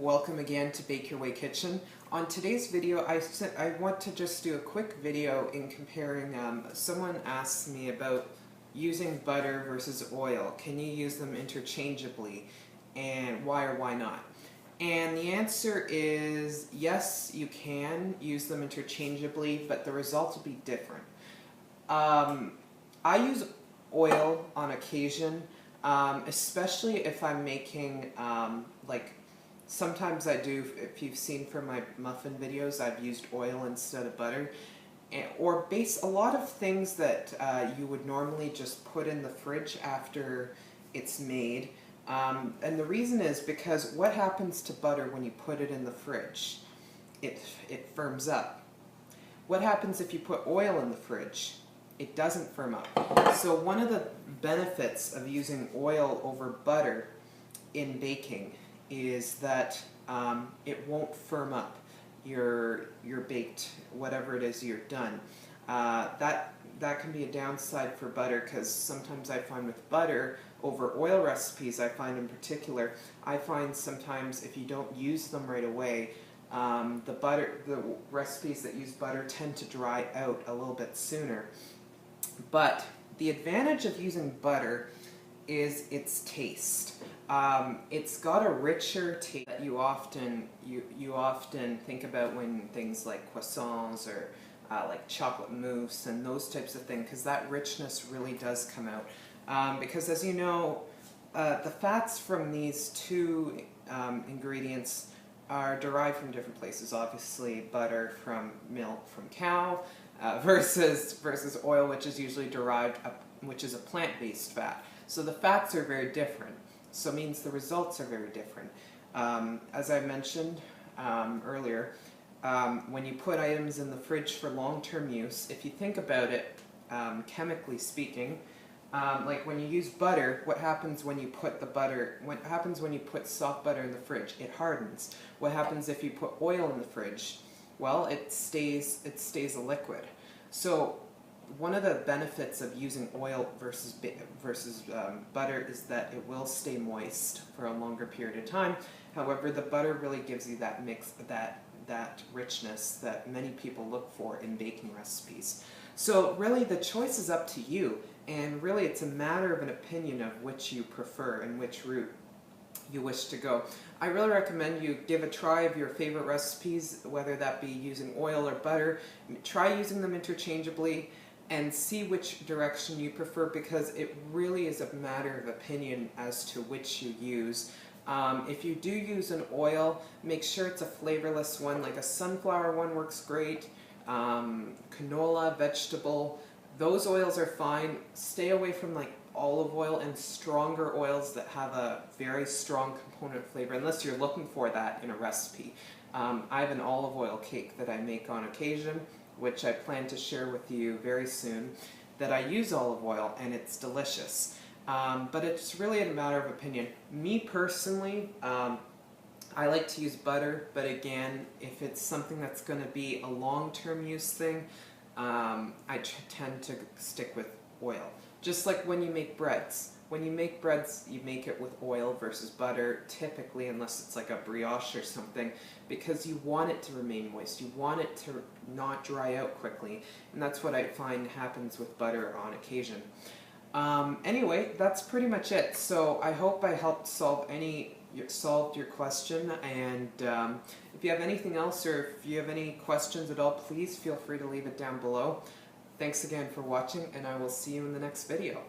Welcome again to Bake Your Way Kitchen. On today's video, I want to just do a quick video in comparing, someone asked me about using butter versus oil. Can you use them interchangeably, and why or why not? And the answer is yes, you can use them interchangeably, but the results will be different. I use oil on occasion, especially if I'm making, sometimes I do, if you've seen from my muffin videos, I've used oil instead of butter. Or a lot of things that you would normally just put in the fridge after it's made. And the reason is because what happens to butter when you put it in the fridge? It firms up. What happens if you put oil in the fridge? It doesn't firm up. So one of the benefits of using oil over butter in baking is that it won't firm up your baked, whatever it is you're done. That can be a downside for butter, because sometimes I find with butter over oil recipes, I find in particular, I find sometimes if you don't use them right away, the recipes that use butter tend to dry out a little bit sooner. But the advantage of using butter is its taste. It's got a richer taste that you often think about when things like croissants or like chocolate mousse and those types of things, because that richness really does come out. Because as you know, the fats from these two ingredients are derived from different places. Obviously, butter from milk from cow versus oil, which is usually derived, which is a plant-based fat. So the fats are very different. So it means the results are very different. As I mentioned earlier, when you put items in the fridge for long-term use, if you think about it, chemically speaking, like when you use butter, what happens when you put soft butter in the fridge? It hardens. What happens if you put oil in the fridge? Well, it stays a liquid. So one of the benefits of using oil versus butter is that it will stay moist for a longer period of time. However, the butter really gives you that mix, that richness that many people look for in baking recipes. So really the choice is up to you, and really it's a matter of an opinion of which you prefer and which route you wish to go. I really recommend you give a try of your favorite recipes, whether that be using oil or butter. Try using them interchangeably and see which direction you prefer, because it really is a matter of opinion as to which you use. If you do use an oil, make sure it's a flavorless one, like a sunflower one works great, canola, vegetable, those oils are fine. Stay away from like olive oil and stronger oils that have a very strong component flavor, unless you're looking for that in a recipe. I have an olive oil cake that I make on occasion, which I plan to share with you very soon, that I use olive oil, and it's delicious. But it's really a matter of opinion. Me personally, I like to use butter, but again, if it's something that's going to be a long-term use thing, I tend to stick with oil. Just like when you make breads. When you make breads, you make it with oil versus butter, typically, unless it's like a brioche or something, because you want it to remain moist. You want it to not dry out quickly, and that's what I find happens with butter on occasion. Anyway, that's pretty much it. So I hope I helped solved your question, and if you have anything else, or if you have any questions at all, please feel free to leave it down below. Thanks again for watching, and I will see you in the next video.